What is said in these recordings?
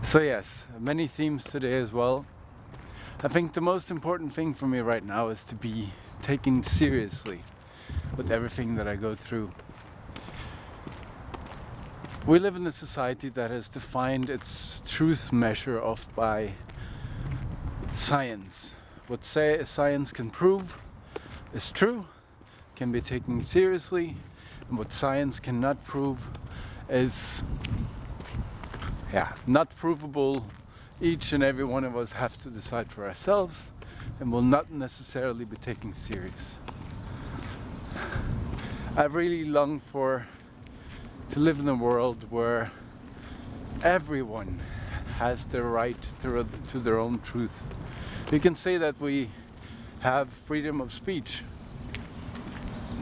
So yes, many themes today as well. I think the most important thing for me right now is to be taken seriously with everything that I go through. We live in a society that has defined its truth measure of by science. What science can prove is true, can be taken seriously, and what science cannot prove is not provable. Each and every one of us have to decide for ourselves and will not necessarily be taken serious. I really long to live in a world where everyone has the right to their own truth. You can say that we have freedom of speech,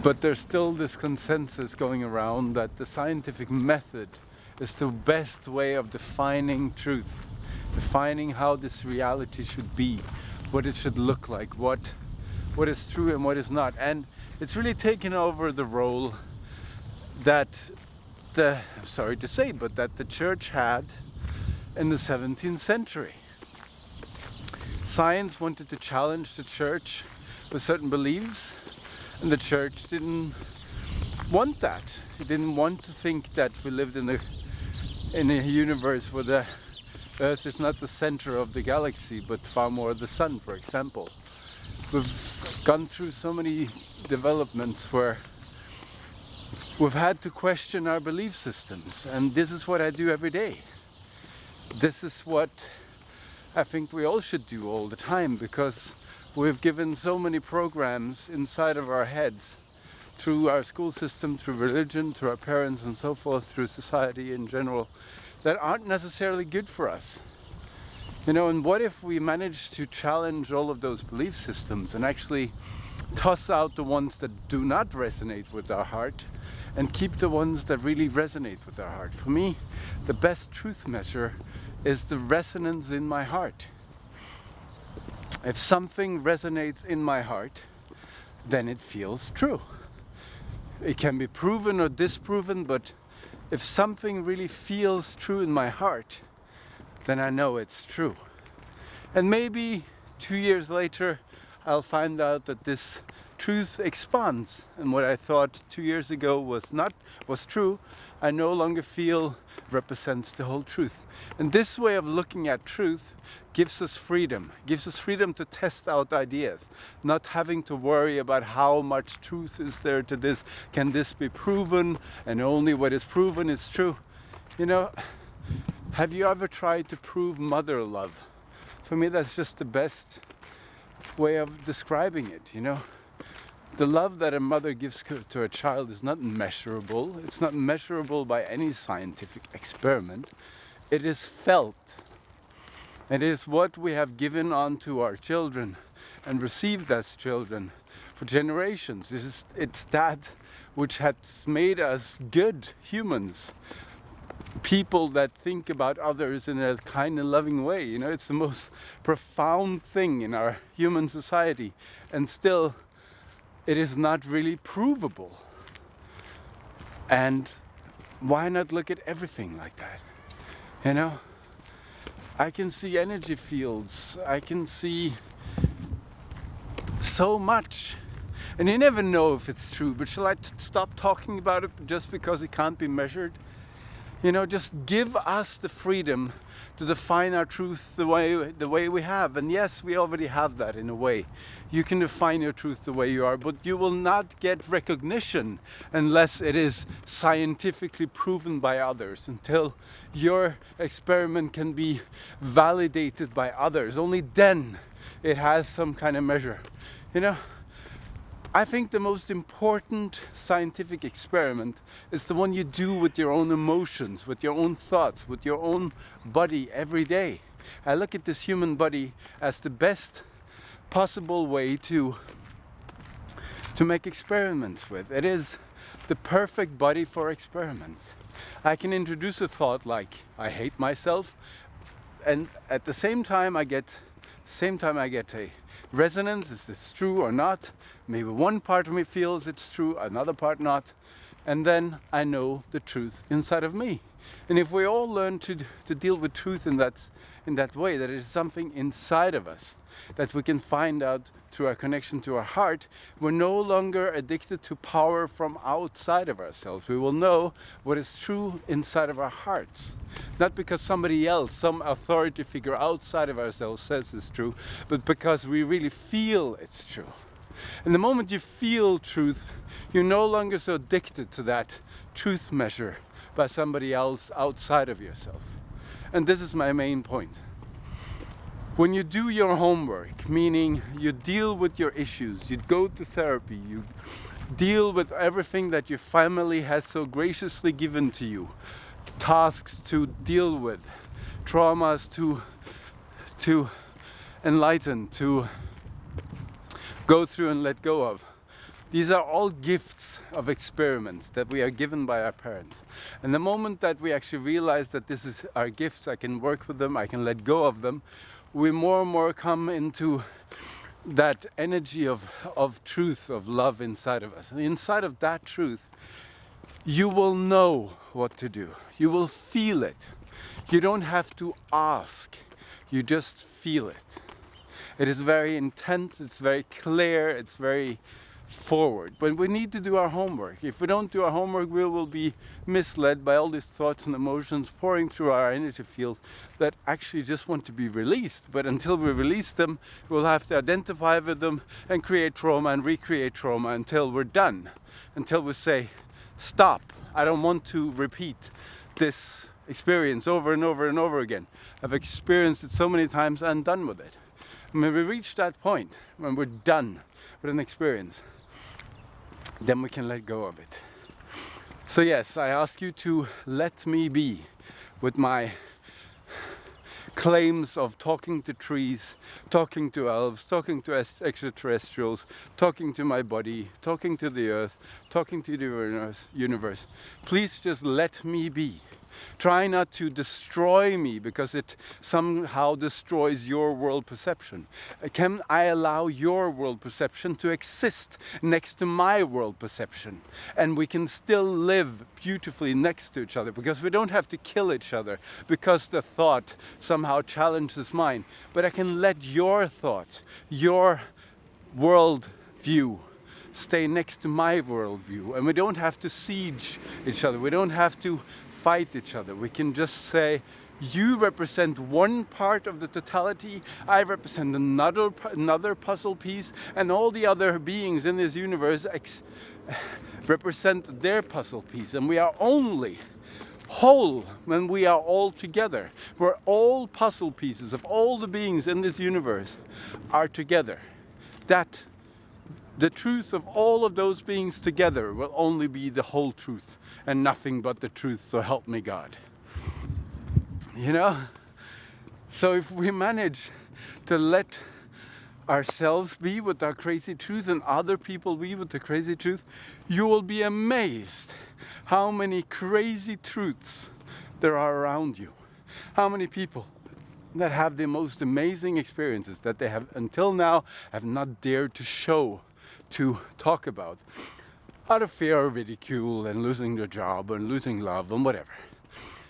but there's still this consensus going around that the scientific method is the best way of defining truth, defining how this reality should be, what it should look like, what is true and what is not. And it's really taken over the role that sorry to say, but that the church had in the 17th century. Science wanted to challenge the church with certain beliefs, and the church didn't want that. It didn't want to think that we lived in a universe where the Earth is not the center of the galaxy, but far more the sun, for example. We've gone through so many developments where we've had to question our belief systems, and this is what I do every day. This is what I think we all should do all the time, because we've given so many programs inside of our heads through our school system, through religion, through our parents and so forth, through society in general, that aren't necessarily good for us. And what if we manage to challenge all of those belief systems and actually toss out the ones that do not resonate with our heart and keep the ones that really resonate with our heart? For me, the best truth measure is the resonance in my heart. If something resonates in my heart, then it feels true. It can be proven or disproven, but if something really feels true in my heart, then I know it's true. And maybe 2 years later, I'll find out that this truth expands, and what I thought 2 years ago was true, I no longer feel represents the whole truth. And this way of looking at truth gives us freedom to test out ideas, not having to worry about how much truth is there to this. Can this be proven? And only what is proven is true. Have you ever tried to prove mother love? For me, that's just the best way of describing it. The love that a mother gives to a child is not measurable. It's not measurable by any scientific experiment. It is felt. It is what we have given on to our children and received as children for generations. It's that which has made us good humans. People that think about others in a kind and loving way. It's the most profound thing in our human society. And still, it is not really provable. And why not look at everything like that? I can see energy fields. I can see so much. And you never know if it's true, but shall I stop talking about it just because it can't be measured? Just give us the freedom to define our truth the way we have. And yes, we already have that in a way. You can define your truth the way you are, but you will not get recognition unless it is scientifically proven by others, until your experiment can be validated by others. Only then it has some kind of measure. I think the most important scientific experiment is the one you do with your own emotions, with your own thoughts, with your own body every day. I look at this human body as the best possible way to make experiments with. It is the perfect body for experiments. I can introduce a thought like, I hate myself, and at the same time I get a resonance. Is this true or not? Maybe one part of me feels it's true, another part not. And then I know the truth inside of me. And if we all learn to deal with truth in that way, that it is something inside of us that we can find out through our connection to our heart, we're no longer addicted to power from outside of ourselves. We will know what is true inside of our hearts. Not because somebody else, some authority figure outside of ourselves says it's true, but because we really feel it's true. And the moment you feel truth, you're no longer so addicted to that truth measure by somebody else outside of yourself. And this is my main point. When you do your homework, meaning you deal with your issues, you go to therapy, you deal with everything that your family has so graciously given to you, tasks to deal with, traumas to enlighten, to go through and let go of. These are all gifts of experiments that we are given by our parents. And the moment that we actually realize that this is our gifts, I can work with them, I can let go of them, we more and more come into that energy of truth, of love inside of us. And inside of that truth, you will know what to do. You will feel it. You don't have to ask. You just feel it. It is very intense, it's very clear, it's very forward. But we need to do our homework. If we don't do our homework, we will be misled by all these thoughts and emotions pouring through our energy field that actually just want to be released. But until we release them, we'll have to identify with them and create trauma and recreate trauma until we're done. Until we say, stop, I don't want to repeat this experience over and over and over again. I've experienced it so many times, I'm done with it. When we reach that point, when we're done with an experience, then we can let go of it. So yes, I ask you to let me be with my claims of talking to trees, talking to elves, talking to extraterrestrials, talking to my body, talking to the earth, talking to the universe. Please just let me be. Try not to destroy me because it somehow destroys your world perception. Can I allow your world perception to exist next to my world perception? And we can still live beautifully next to each other because we don't have to kill each other because the thought somehow challenges mine. But I can let your thought, your world view, stay next to my worldview, and we don't have to siege each other. We don't have to fight each other. We can just say, you represent one part of the totality, I represent another puzzle piece, and all the other beings in this universe represent their puzzle piece, and we are only whole when we are all together. Where all puzzle pieces of all the beings in this universe are together. That the truth of all of those beings together will only be the whole truth and nothing but the truth, so help me God. You know? So if we manage to let ourselves be with our crazy truth and other people be with the crazy truth, you will be amazed how many crazy truths there are around you. How many people that have the most amazing experiences that they have until now have not dared to show, to talk about, out of fear of ridicule and losing their job and losing love and whatever.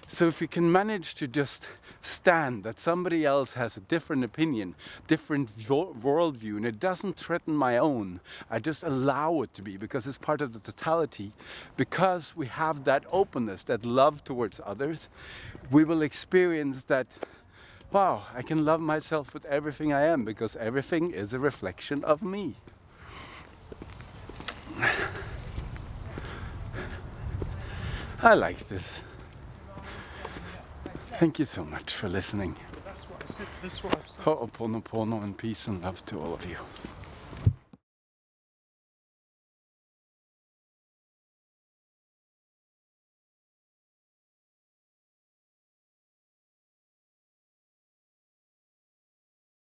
So if you can manage to just stand that somebody else has a different opinion, different worldview, and it doesn't threaten my own, I just allow it to be because it's part of the totality, because we have that openness, that love towards others, we will experience that, wow, I can love myself with everything I am because everything is a reflection of me. I like this. Thank you so much for listening. That's what I said. Ho'oponopono and peace and love to all of you.